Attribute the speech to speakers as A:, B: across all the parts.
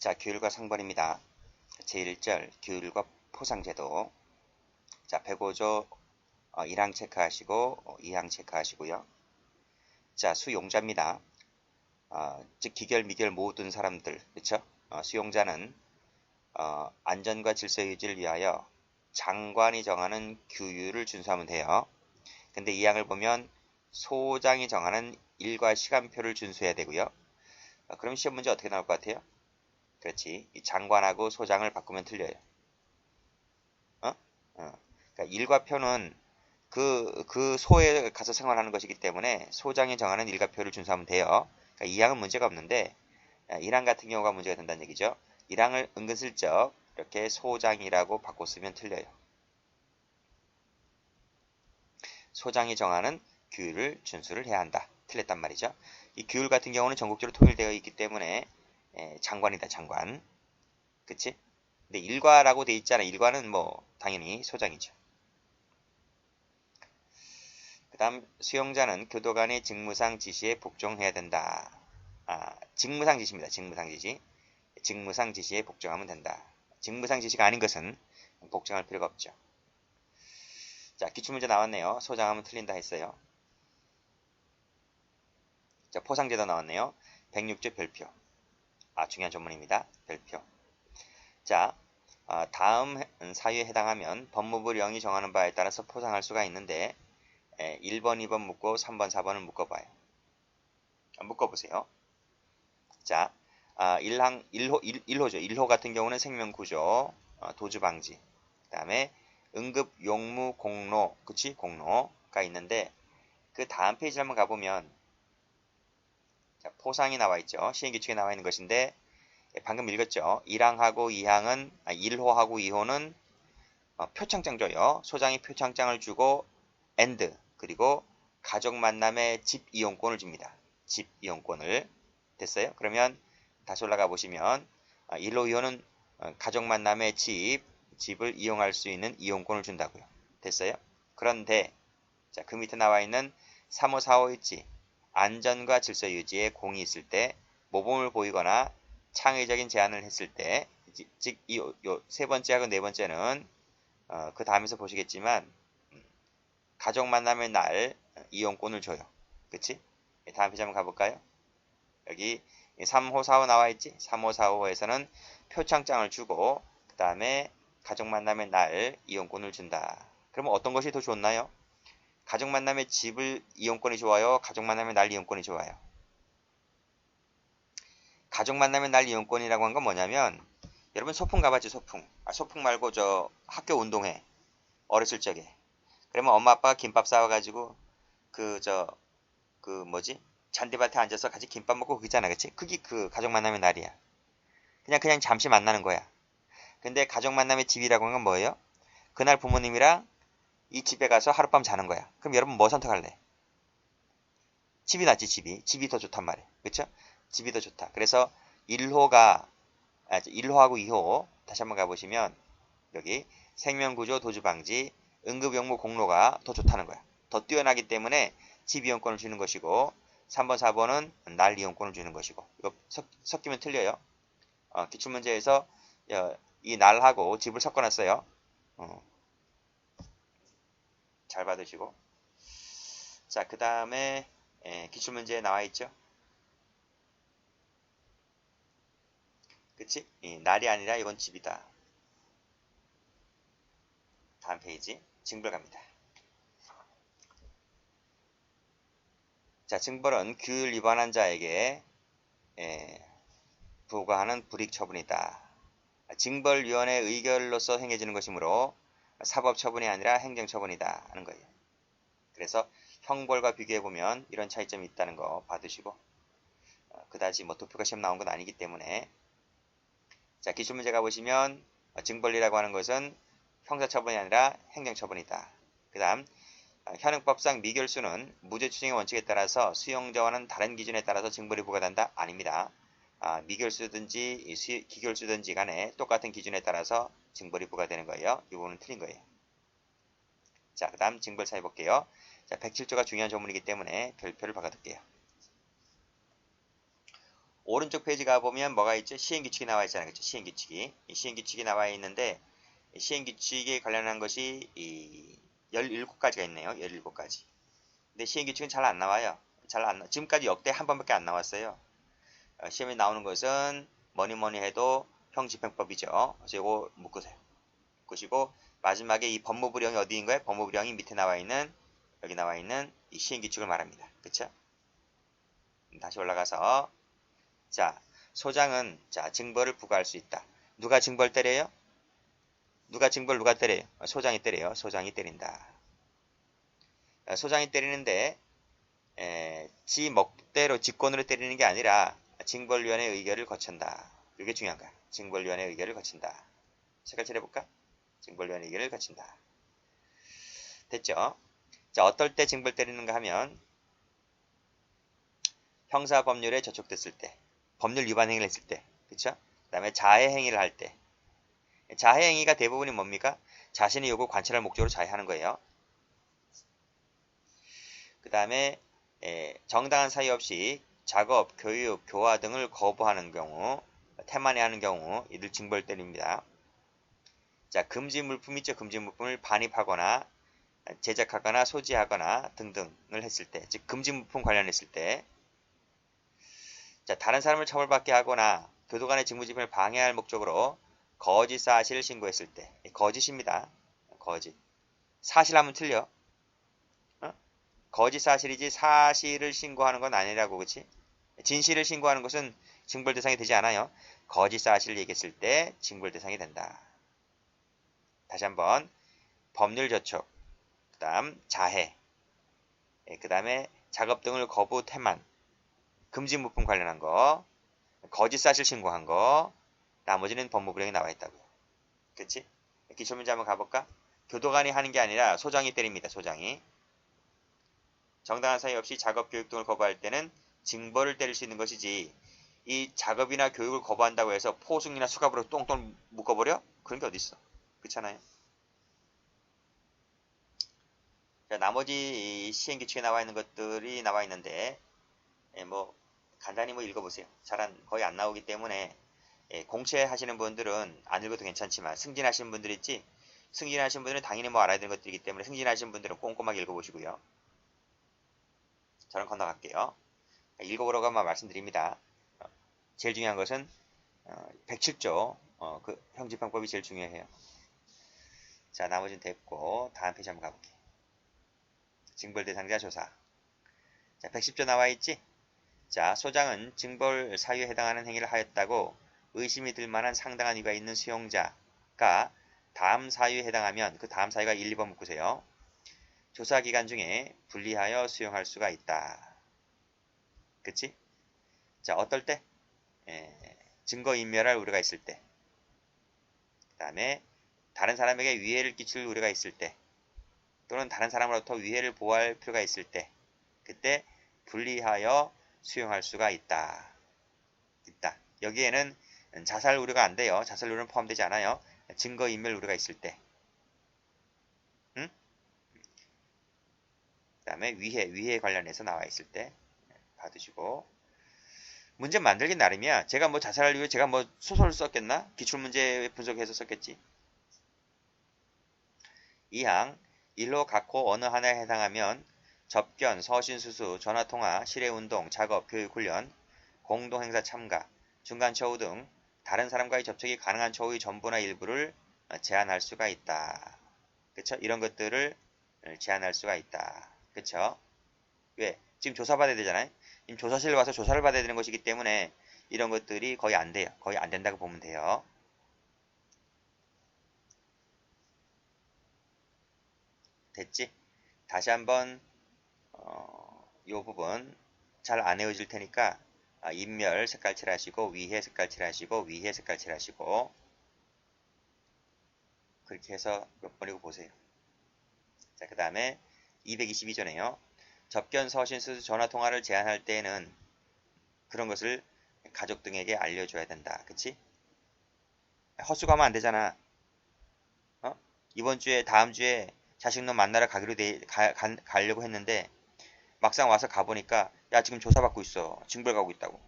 A: 자, 규율과 상벌입니다. 제1절 규율과 포상제도. 자, 105조 1항 체크하시고 2항 체크하시고요. 자, 수용자입니다. 즉 기결, 미결 모든 사람들, 그렇죠? 수용자는 안전과 질서 유지를 위하여 장관이 정하는 규율을 준수하면 돼요. 근데 이 항을 보면 소장이 정하는 일과 시간표를 준수해야 되고요. 그럼 시험 문제 어떻게 나올 것 같아요? 그렇지. 이 장관하고 소장을 바꾸면 틀려요. 그러니까 일과 표는 그 소에 가서 생활하는 것이기 때문에 소장이 정하는 일과 표를 준수하면 돼요. 그러니까 2항은 문제가 없는데 1항 같은 경우가 문제가 된다는 얘기죠. 1항을 은근슬쩍 이렇게 소장이라고 바꿔 쓰면 틀려요. 소장이 정하는 규율을 준수를 해야 한다. 틀렸단 말이죠. 이 규율 같은 경우는 전국적으로 통일되어 있기 때문에 장관이다. 장관. 그치? 근데 일과라고 돼 있잖아. 일과는 뭐 당연히 소장이죠. 그 다음 수용자는 교도관의 직무상 지시에 복종해야 된다. 직무상 지시입니다. 직무상 지시. 직무상 지시에 복종하면 된다. 직무상 지시가 아닌 것은 복종할 필요가 없죠. 자, 기출문제 나왔네요. 소장하면 틀린다 했어요. 자, 포상제도 나왔네요. 106조 별표. 중요한 조문입니다. 별표. 자, 다음 사유에 해당하면 법무부 령이 정하는 바에 따라서 포상할 수가 있는데 1번, 2번 묶고 3번, 4번을 묶어봐요. 묶어보세요. 자, 1호죠. 1호 같은 경우는 생명구조, 도주방지. 그 다음에 응급 용무 공로, 그치? 공로가 있는데 그 다음 페이지 한번 가보면 자, 포상이 나와 있죠. 시행규칙에 나와 있는 것인데 방금 읽었죠. 1항하고 2항은 1호하고 2호는 표창장 줘요. 소장이 표창장을 주고 and 그리고 가족 만남의 집 이용권을 줍니다. 집 이용권을. 됐어요? 그러면 다시 올라가 보시면 1호, 2호는 가족 만남의 집을 이용할 수 있는 이용권을 준다고요. 됐어요? 그런데 자, 그 밑에 나와 있는 3호, 4호 있지. 안전과 질서 유지에 공이 있을 때 모범을 보이거나 창의적인 제안을 했을 때, 즉 이 세 번째하고 네 번째는 그 다음에서 보시겠지만 가족 만남의 날 이용권을 줘요. 그치? 다음 페이지 한번 가볼까요? 여기 3호, 4호 나와 있지? 3호, 4호에서는 표창장을 주고 그 다음에 가족 만남의 날 이용권을 준다. 그러면 어떤 것이 더 좋나요? 가족 만남의 집을 이용권이 좋아요? 가족 만남의 날 이용권이 좋아요? 가족 만남의 날 이용권이라고 한 건 뭐냐면 여러분 소풍 가봤지? 소풍. 소풍 말고 저 학교 운동회. 어렸을 적에. 그러면 엄마 아빠가 김밥 싸와가지고 뭐지? 잔디밭에 앉아서 같이 김밥 먹고 그러잖아. 그치? 그게 그 가족 만남의 날이야. 그냥 잠시 만나는 거야. 근데 가족 만남의 집이라고 하는 건 뭐예요? 그날 부모님이랑 이 집에 가서 하룻밤 자는 거야. 그럼 여러분 뭐 선택할래? 집이 낫지, 집이. 집이 더 좋단 말이에요. 그쵸? 집이 더 좋다. 그래서 1호하고 2호 다시 한번 가보시면 여기 생명구조 도주방지 응급용무 공로가 더 좋다는 거야. 더 뛰어나기 때문에 집 이용권을 주는 것이고 3번 4번은 날 이용권을 주는 것이고 이거 섞이면 틀려요. 기출문제에서 이 날하고 집을 섞어놨어요. 잘 받으시고 자, 그 다음에 기출문제에 나와있죠. 그치? 날이 아니라 이건 집이다. 다음 페이지 징벌 갑니다. 자, 징벌은 규율 위반한 자에게 부과하는 불이익 처분이다. 징벌위원회 의결로서 행해지는 것이므로 사법처분이 아니라 행정처분이다 하는 거예요. 그래서 형벌과 비교해보면 이런 차이점이 있다는 거 봐두시고 그다지 뭐 도표가 시험 나온 건 아니기 때문에 자, 기출문제 가보시면 징벌리라고 하는 것은 형사처분이 아니라 행정처분이다. 그 다음 현행법상 미결수는 무죄 추정의 원칙에 따라서 수용자와는 다른 기준에 따라서 징벌이 부과된다? 아닙니다. 미결수든지 기결수든지 간에 똑같은 기준에 따라서 징벌이 부과되는 거예요. 이 부분은 틀린 거예요. 자, 그 다음 징벌 사유 볼게요. 자, 107조가 중요한 조문이기 때문에 별표를 박아둘게요. 오른쪽 페이지 가보면 뭐가 있죠? 시행규칙이 나와 있잖아요. 그렇죠? 시행규칙이. 이 시행규칙이 나와 있는데 시행규칙에 관련한 것이 이 17가지가 있네요. 17가지. 근데 시행규칙은 잘 안 나와요. 지금까지 역대 한 번밖에 안 나왔어요. 시험에 나오는 것은 뭐니 해도 형집행법이죠. 그래서 이거 묶으세요. 묶으시고 마지막에 이 법무부령이 어디인가요? 법무부령이 밑에 나와 있는 여기 나와 있는 이 시행규칙을 말합니다. 그쵸? 다시 올라가서 자 소장은 자 징벌을 부과할 수 있다. 누가 징벌 때려요? 누가 때려요? 소장이 때려요. 소장이 때린다. 소장이 때리는데 지 멋대로 직권으로 때리는 게 아니라 징벌위원회 의결을 거친다. 이게 중요한 거야. 징벌위원회 의결을 거친다. 색깔 칠해볼까? 징벌위원회 의결을 거친다. 됐죠? 자, 어떨 때 징벌 때리는가 하면 형사법률에 저촉됐을 때, 법률 위반 행위를 했을 때, 그쵸? 그 다음에 자해 행위를 할 때. 자해 행위가 대부분이 뭡니까? 자신의 요구 관찰할 목적으로 자해하는 거예요. 그 다음에 정당한 사유 없이 작업, 교육, 교화 등을 거부하는 경우, 태만해하는 경우 이들 징벌 때립니다. 자, 금지 물품 있죠? 금지 물품을 반입하거나 제작하거나 소지하거나 등등을 했을 때, 즉 금지 물품 관련했을 때, 자, 다른 사람을 처벌받게 하거나 교도관의 직무집행을 방해할 목적으로 거짓 사실을 신고했을 때, 거짓입니다. 거짓. 사실하면 틀려. 어? 거짓 사실이지 사실을 신고하는 건 아니라고, 그치? 진실을 신고하는 것은 징벌 대상이 되지 않아요. 거짓 사실을 얘기했을 때 징벌 대상이 된다. 다시 한번 법률 저촉, 그 다음 자해, 그 다음에 작업 등을 거부 태만, 금지 물품 관련한 거, 거짓 사실 신고한 거, 나머지는 법무부령이 나와 있다고요. 그치? 기초문제 한번 가볼까? 교도관이 하는 게 아니라 소장이 때립니다. 소장이. 정당한 사유 없이 작업, 교육 등을 거부할 때는 징벌을 때릴 수 있는 것이지 이 작업이나 교육을 거부한다고 해서 포승이나 수갑으로 똥똥 묶어버려? 그런 게 어딨어. 그렇잖아요. 자, 나머지 시행규칙에 나와 있는 것들이 나와 있는데 뭐 간단히 뭐 읽어보세요. 거의 안 나오기 때문에 공채하시는 분들은 안 읽어도 괜찮지만 승진하시는 분들 있지? 승진하시는 분들은 당연히 뭐 알아야 되는 것들이기 때문에 승진하시는 분들은 꼼꼼하게 읽어보시고요. 저는 건너갈게요. 읽어보라고 한번 말씀드립니다. 제일 중요한 것은 107조 그 형집행법이 제일 중요해요. 자, 나머지는 됐고 다음 페이지 한번 가볼게요. 징벌 대상자 조사. 자, 110조 나와 있지? 자, 소장은 징벌 사유에 해당하는 행위를 하였다고 의심이 들 만한 상당한 이유가 있는 수용자가 다음 사유에 해당하면 그 다음 사유가 1, 2번 묶으세요. 조사 기간 중에 분리하여 수용할 수가 있다. 그치? 자, 어떨 때? 증거인멸할 우려가 있을 때. 그 다음에 다른 사람에게 위해를 끼칠 우려가 있을 때. 또는 다른 사람으로부터 위해를 보호할 필요가 있을 때. 그때 분리하여 수용할 수가 있다. 여기에는 자살 우려가 안 돼요. 자살 우려는 포함되지 않아요. 증거인멸 우려가 있을 때. 응? 그 다음에 위해 관련해서 나와 있을 때 봐두시고. 문제 만들긴 나름이야. 제가 뭐 자살을 위해 제가 뭐 소설을 썼겠나? 기출문제 분석해서 썼겠지. 2항 1호 각호 어느 하나에 해당하면 접견, 서신수수, 전화통화, 실외운동, 작업, 교육훈련, 공동행사 참가, 중간처우 등 다른 사람과의 접촉이 가능한 처우의 전부나 일부를 제한할 수가 있다. 그쵸? 이런 것들을 제한할 수가 있다. 그쵸? 왜? 지금 조사받아야 되잖아요. 지금 조사실 와서 조사를 받아야 되는 것이기 때문에 이런 것들이 거의 안 돼요. 거의 안 된다고 보면 돼요. 됐지? 다시 한번 이 부분 잘 안 외워질 테니까 인멸 색깔 칠하시고 위해 색깔 칠하시고 위해 색깔 칠하시고 그렇게 해서 몇 번이고 보세요. 자, 그 다음에 222조네요. 접견, 서신, 수수, 전화통화를 제한할 때에는 그런 것을 가족 등에게 알려줘야 된다. 그치? 헛수고하면 안 되잖아. 이번 주에 다음 주에 자식놈 만나러 가려고 했는데 막상 와서 가보니까 야 지금 조사받고 있어. 징벌 가고 있다고.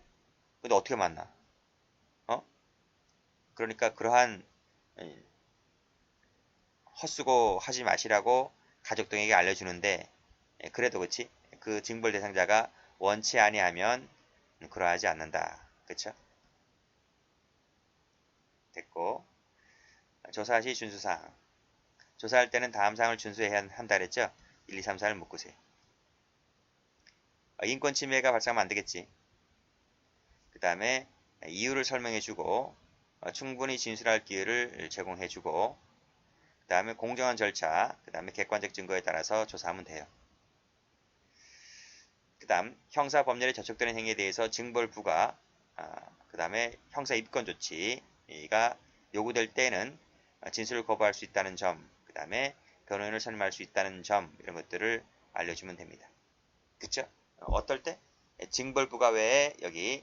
A: 근데 어떻게 만나? 어? 그러니까 그러한 헛수고 하지 마시라고 가족 등에게 알려주는데 그래도 그치? 그 징벌 대상자가 원치 아니하면 그러하지 않는다. 그쵸? 됐고 조사 시 준수사항 조사할 때는 다음 사항을 준수해야 한다 그랬죠? 1, 2, 3, 4를 묶으세요. 인권 침해가 발생하면 안 되겠지. 그 다음에 이유를 설명해주고 충분히 진술할 기회를 제공해주고 그 다음에 공정한 절차 그 다음에 객관적 증거에 따라서 조사하면 돼요. 그 다음 형사법률에 저촉되는 행위에 대해서 징벌부가 그 다음에 형사 입건 조치가 요구될 때는 진술을 거부할 수 있다는 점, 그 다음에 변호인을 선임할 수 있다는 점 이런 것들을 알려주면 됩니다. 그쵸? 어떨 때? 징벌부가 외에 여기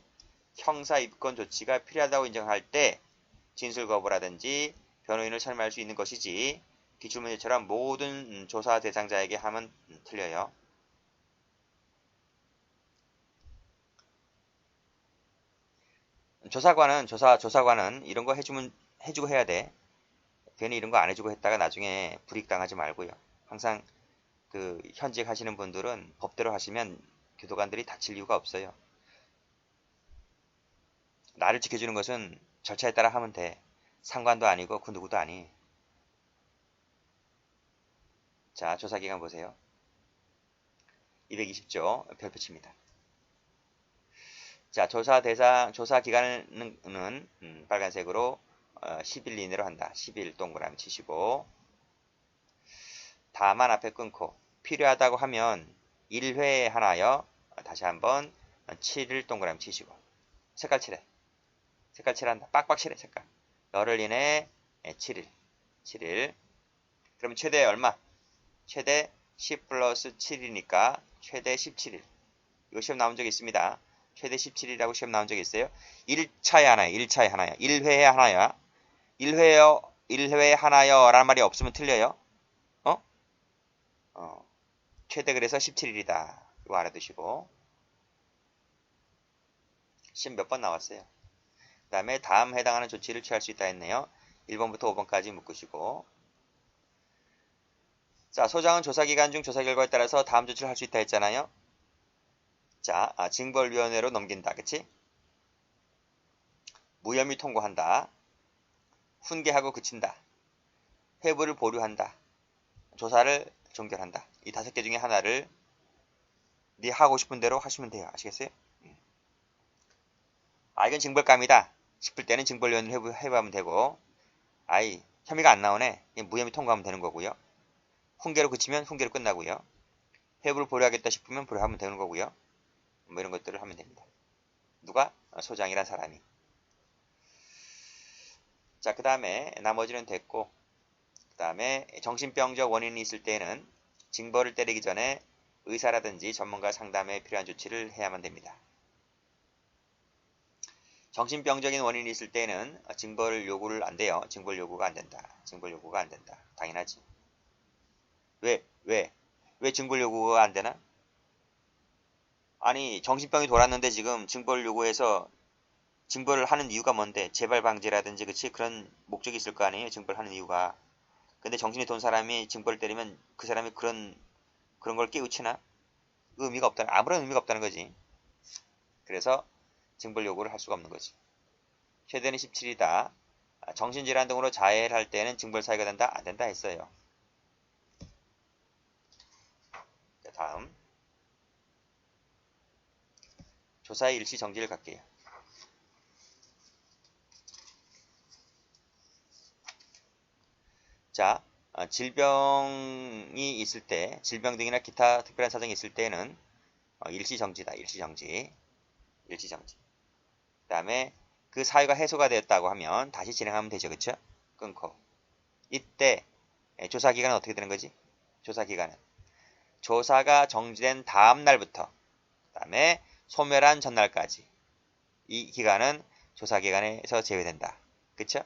A: 형사 입건 조치가 필요하다고 인정할 때 진술 거부라든지 변호인을 선임할 수 있는 것이지 기출문제처럼 모든 조사 대상자에게 하면 틀려요. 조사관은 이런 거 해주고 해야 돼. 괜히 이런 거 안 해주고 했다가 나중에 불이익당하지 말고요. 항상 그 현직 하시는 분들은 법대로 하시면 교도관들이 다칠 이유가 없어요. 나를 지켜주는 것은 절차에 따라 하면 돼. 상관도 아니고 그 누구도 아니. 자, 조사기간 보세요. 220조 별표 칩니다. 자, 조사 기간은 빨간색으로 10일 이내로 한다. 10일 동그라미 치시고 다만 앞에 끊고 필요하다고 하면 1회에 하나여 다시 한번 7일 동그라미 치시고 색깔 칠해. 색깔 칠한다. 빡빡 칠해 색깔. 열흘 이내 7일. 7일. 그럼 최대 얼마? 최대 10 플러스 7이니까 최대 17일. 이거 시험 나온 적이 있습니다. 최대 17이라고 시험 나온 적이 있어요. 1차에 하나야. 1차에 하나야. 1회에 하나야. 1회에 하나요 라는 말이 없으면 틀려요. 최대 그래서 17일이다. 이거 알아두시고. 시험 몇 번 나왔어요. 그 다음에 다음 해당하는 조치를 취할 수 있다 했네요. 1번부터 5번까지 묶으시고. 자, 소장은 조사기간 중 조사 결과에 따라서 다음 조치를 할 수 있다 했잖아요. 자, 징벌위원회로 넘긴다. 그치? 무혐의 통고한다. 훈계하고 그친다. 회부를 보류한다. 조사를 종결한다. 이 5개 중에 하나를 네 하고 싶은 대로 하시면 돼요. 아시겠어요? 이건 징벌감이다 싶을 때는 징벌위원회를 회부하면 되고 혐의가 안 나오네. 무혐의 통고하면 되는 거고요. 훈계로 그치면 훈계로 끝나고요. 회부를 보류하겠다 싶으면 보류하면 되는 거고요. 뭐 이런 것들을 하면 됩니다. 누가? 소장이란 사람이. 자, 그 다음에 나머지는 됐고 그 다음에 정신병적 원인이 있을 때는 징벌을 때리기 전에 의사라든지 전문가 상담에 필요한 조치를 해야만 됩니다. 정신병적인 원인이 있을 때는 징벌 요구를 안 돼요. 징벌 요구가 안 된다. 징벌 요구가 안 된다. 당연하지. 왜 징벌 요구가 안 되나? 아니, 정신병이 돌았는데 지금 징벌 요구해서 징벌을 하는 이유가 뭔데? 재발 방지라든지 그치? 그런 목적이 있을 거 아니에요? 징벌하는 이유가. 근데 정신이 돈 사람이 징벌을 때리면 그 사람이 그런 걸 깨우치나? 의미가 없다. 아무런 의미가 없다는 거지. 그래서 징벌 요구를 할 수가 없는 거지. 최대는 17이다. 정신질환 등으로 자해를 할 때는 징벌 사유가 된다? 안 된다 했어요. 자, 다음. 조사의 일시 정지를 갈게요. 자, 질병이 있을 때, 질병 등이나 기타 특별한 사정이 있을 때는 일시 정지다. 일시 정지. 일시 정지. 그 다음에 그 사유가 해소가 되었다고 하면 다시 진행하면 되죠. 그쵸? 끊고. 이때 조사 기간은 어떻게 되는 거지? 조사 기간은 조사가 정지된 다음 날부터 그 다음에 소멸한 전날까지 이 기간은 조사 기간에서 제외된다. 그쵸?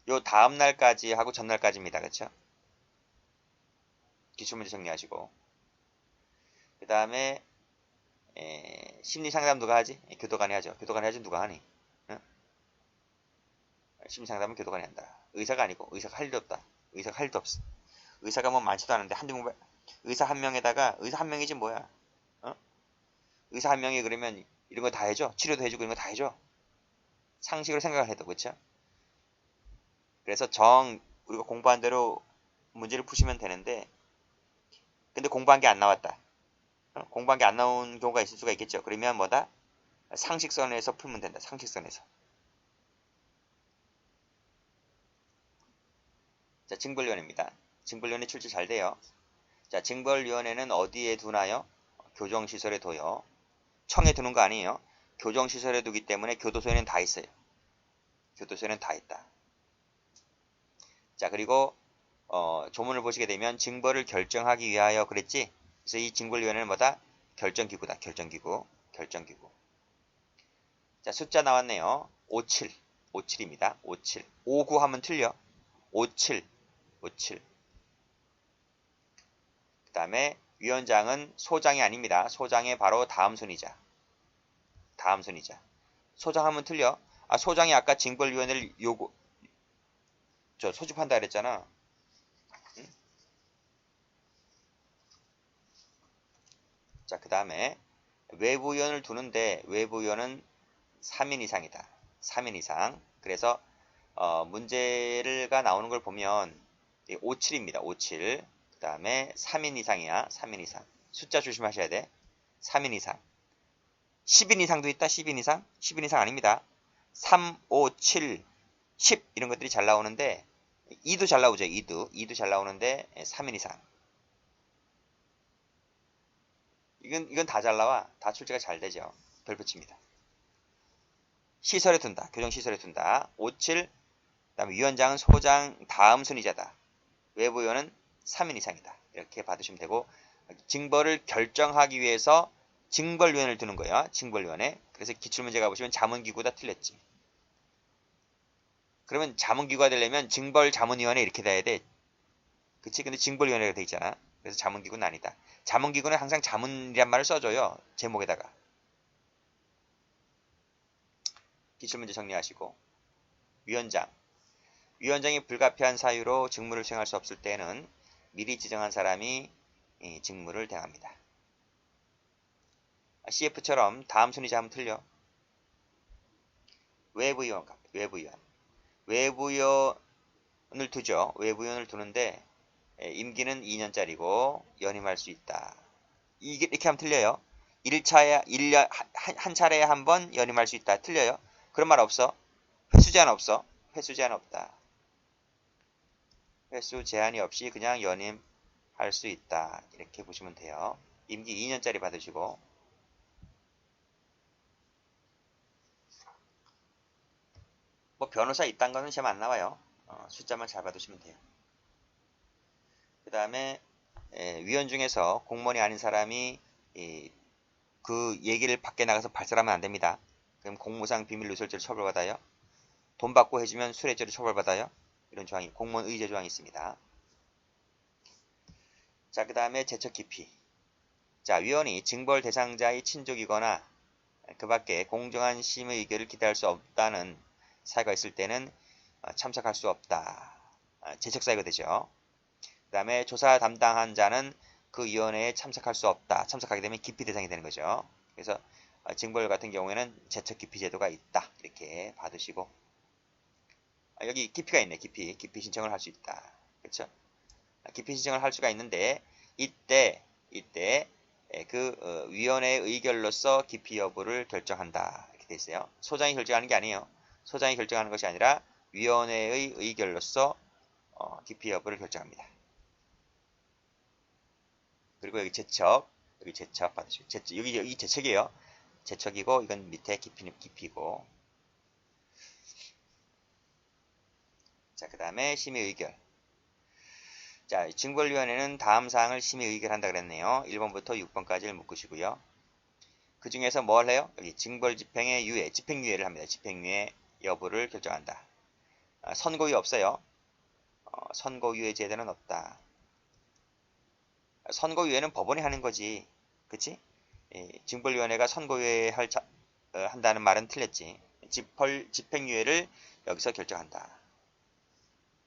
A: 요 다음 날까지 하고 전날까지입니다. 그쵸? 기출문제 정리하시고 그 다음에 심리 상담 누가 하지? 교도관이 하죠. 교도관이 하지 누가 하니? 응? 심리 상담은 교도관이 한다. 의사가 아니고 의사가 할 일도 없다. 의사가 할 일도 없어. 의사가 뭐 많지도 않은데 의사 한 명에다가 의사 한 명이지 뭐야? 어? 의사 한 명이 그러면 이런 거 다 해줘. 치료도 해주고 이런 거 다 해줘. 상식으로 생각을 해도 그렇죠? 그래서 우리가 공부한 대로 문제를 푸시면 되는데 근데 공부한 게 안 나왔다. 공부한 게 안 나온 경우가 있을 수가 있겠죠. 그러면 뭐다? 상식선에서 풀면 된다. 상식선에서. 자, 징벌위원회입니다. 징벌위원회 출제 잘 돼요. 자, 징벌위원회는 어디에 두나요? 교정시설에 둬요. 청에 두는 거 아니에요. 교정시설에 두기 때문에 교도소에는 다 있어요. 교도소에는 다 있다. 자, 그리고 조문을 보시게 되면 징벌을 결정하기 위하여 그랬지? 그래서 이 징벌위원회는 뭐다? 결정기구다. 결정기구. 결정기구. 자, 숫자 나왔네요. 57. 57입니다. 57. 59 하면 틀려. 57. 57. 그 다음에 위원장은 소장이 아닙니다. 소장의 바로 다음 순위자. 다음 순위자. 소장하면 틀려. 아, 소장이 아까 징벌위원회를 소집한다 그랬잖아. 응? 자, 그 다음에 외부위원을 두는데 외부위원은 3인 이상이다. 3인 이상. 그래서 문제가 나오는 걸 보면 57입니다. 57. 그 다음에 3인 이상이야. 3인 이상. 숫자 조심하셔야 돼. 3인 이상. 10인 이상도 있다. 10인 이상. 10인 이상 아닙니다. 3, 5, 7, 10 이런 것들이 잘 나오는데 2도 잘 나오죠. 2도 잘 나오는데 3인 이상. 이건 다 잘 나와. 다 출제가 잘 되죠. 별 붙입니다. 시설에 둔다. 교정시설에 둔다. 57. 그 다음에 위원장은 소장 다음 순위자다. 외부위원은 3인 이상이다. 이렇게 받으시면 되고 징벌을 결정하기 위해서 징벌위원회를 두는 거예요. 징벌위원회. 그래서 기출문제 가보시면 자문기구다 틀렸지. 그러면 자문기구가 되려면 징벌자문위원회 이렇게 돼야 돼. 그치? 근데 징벌위원회가 돼 있잖아. 그래서 자문기구는 아니다. 자문기구는 항상 자문이란 말을 써줘요. 제목에다가. 기출문제 정리하시고 위원장. 위원장이 불가피한 사유로 직무를 수행할 수 없을 때는 미리 지정한 사람이 직무를 대행합니다. CF처럼 다음 순위자 하면 틀려. 외부위원. 외부위원을 두죠. 외부위원을 두는데 임기는 2년짜리고 연임할 수 있다. 이렇게 하면 틀려요. 1차에 한 차례에 한 번 연임할 수 있다. 틀려요. 그런 말 없어. 횟수 제한 없어. 횟수 제한 없다. 횟수 제한이 없이 그냥 연임할 수 있다. 이렇게 보시면 돼요. 임기 2년짜리 받으시고 뭐 변호사 이딴 거는 시험 안 나와요. 숫자만 잘 받으시면 돼요. 그 다음에 위원 중에서 공무원이 아닌 사람이 그 얘기를 밖에 나가서 발설하면 안 됩니다. 그럼 공무상 비밀 누설죄로 처벌받아요. 돈 받고 해주면 수뢰죄로 처벌받아요. 이런 조항이 공무원 의제 조항이 있습니다. 자, 그 다음에 제척 기피. 자, 위원이 징벌 대상자의 친족이거나 그 밖에 공정한 심의 의결을 기대할 수 없다는 사유가 있을 때는 참석할 수 없다. 제척 사유가 되죠. 그 다음에 조사 담당한 자는 그 위원회에 참석할 수 없다. 참석하게 되면 기피 대상이 되는 거죠. 그래서 징벌 같은 경우에는 제척 기피 제도가 있다. 이렇게 받으시고 여기 기피가 있네. 기피 신청을 할 수 있다. 그렇죠? 기피 신청을 할 수가 있는데 이때 그 위원회의 의결로서 기피 여부를 결정한다. 이렇게 돼 있어요. 소장이 결정하는 게 아니에요. 소장이 결정하는 것이 아니라 위원회의 의결로서 기피 여부를 결정합니다. 그리고 여기 제척 받으시고 여기 제척이에요. 제척이고 이건 밑에 기피고 자, 그 다음에 심의 의결. 자, 징벌위원회는 다음 사항을 심의 의결한다 그랬네요. 1번부터 6번까지를 묶으시고요. 그 중에서 뭘 해요? 여기 징벌 집행의 유예, 집행유예를 합니다. 집행유예 여부를 결정한다. 선고유 없어요. 선고유예 제도는 없다. 선고유예는 법원이 하는 거지. 그치? 징벌위원회가 한다는 말은 틀렸지. 집행유예를 여기서 결정한다.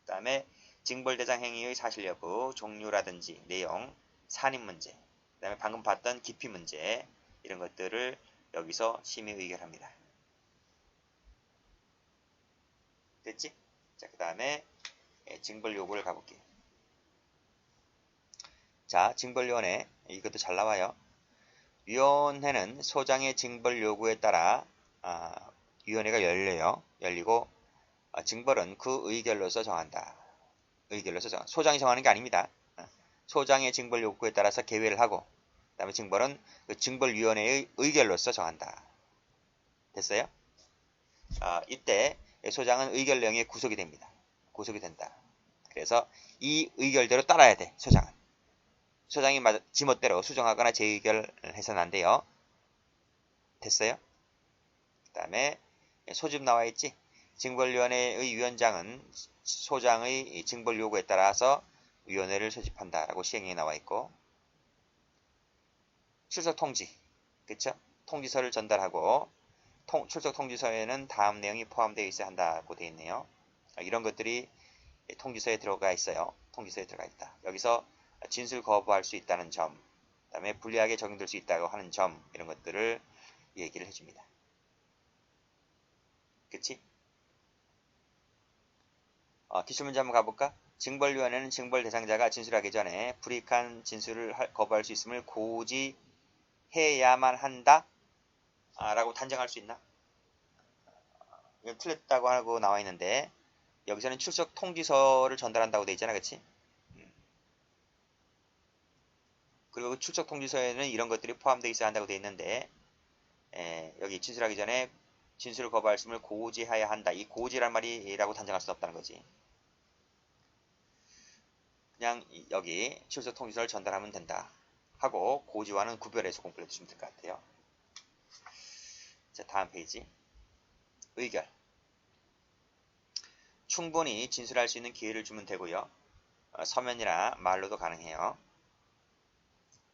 A: 그 다음에 징벌대상 행위의 사실 여부, 종류라든지 내용, 산입 문제, 그 다음에 방금 봤던 깊이 문제 이런 것들을 여기서 심의 의결합니다. 됐지? 자, 그 다음에 징벌 요구를 가볼게요. 자, 징벌위원회 이것도 잘 나와요. 위원회는 소장의 징벌 요구에 따라 위원회가 열리고 징벌은 그 의결로서 정한다. 소장이 정하는 게 아닙니다. 소장의 징벌 요구에 따라서 개회를 하고 그 다음에 징벌은 그 징벌위원회의 의결로서 정한다. 됐어요? 이때 소장은 의결 내용에 구속이 됩니다. 구속이 된다. 그래서 이 의결대로 따라야 돼. 소장이 지멋대로 수정하거나 재의결해서는 안 돼요. 됐어요? 그 다음에 소집 나와 있지? 징벌위원회의 위원장은 소장의 징벌 요구에 따라서 위원회를 소집한다라고 시행령에 나와 있고, 출석 통지, 그쵸? 통지서를 전달하고 출석 통지서에는 다음 내용이 포함되어 있어야 한다고 되어 있네요. 이런 것들이 통지서에 들어가 있어요. 통지서에 들어가 있다. 여기서 진술 거부할 수 있다는 점, 그 다음에 불리하게 적용될 수 있다고 하는 점, 이런 것들을 얘기를 해줍니다. 그치? 기출문제 한번 가볼까? 징벌위원회는 징벌 대상자가 진술하기 전에 불이익한 진술을 거부할 수 있음을 고지해야만 한다? 라고 단정할 수 있나? 이건 틀렸다고 하고 나와 있는데 여기서는 출석 통지서를 전달한다고 돼 있잖아, 그치? 그리고 출석 통지서에는 이런 것들이 포함되어 있어야 한다고 돼 있는데 여기 진술하기 전에 진술을 거부할 수 있음을 고지해야 한다. 이 고지란 말이라고 단정할 수 없다는 거지. 그냥 여기 출석 통지서를 전달하면 된다 하고 고지와는 구별해서 공부를 해주시면 될 것 같아요. 자, 다음 페이지. 의결. 충분히 진술할 수 있는 기회를 주면 되고요. 서면이나 말로도 가능해요.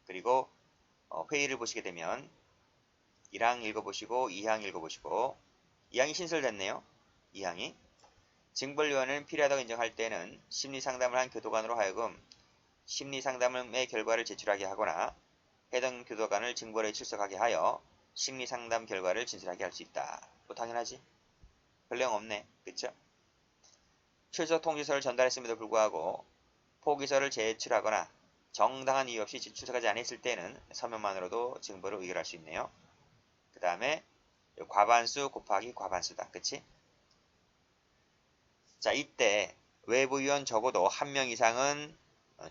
A: 그리고 회의를 보시게 되면 1항 읽어보시고 2항 읽어보시고 2항이 신설됐네요. 2항이 징벌위원회는 필요하다고 인정할 때는 심리상담을 한 교도관으로 하여금 심리상담의 결과를 제출하게 하거나 해당 교도관을 징벌에 출석하게 하여 심리상담 결과를 진술하게 할 수 있다. 뭐 당연하지. 별 내용 없네. 그쵸? 출석 통지서를 전달했음에도 불구하고 포기서를 제출하거나 정당한 이유 없이 출석하지 않았을 때는 서면만으로도 징벌을 의결할 수 있네요. 그 다음에 과반수 곱하기 과반수다. 그치? 자, 이때 외부위원 적어도 한 명 이상은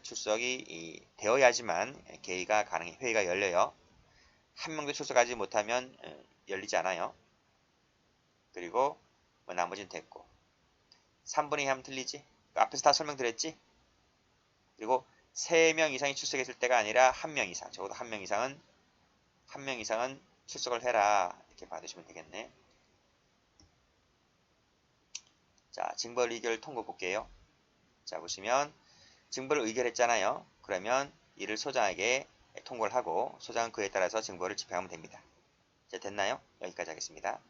A: 출석이 되어야지만 회의가 열려요. 한 명도 출석하지 못하면 열리지 않아요. 그리고 나머지는 됐고 3분의 2 하면 틀리지? 앞에서 다 설명드렸지? 그리고 3명 이상이 출석했을 때가 아니라 1명 이상, 적어도 1명 이상은 출석을 해라. 이렇게 받으시면 되겠네. 자, 징벌 의결 통고 볼게요. 자, 보시면 징벌을 의결했잖아요. 그러면 이를 소장에게 통고를 하고 소장은 그에 따라서 징벌을 집행하면 됩니다. 자, 됐나요? 여기까지 하겠습니다.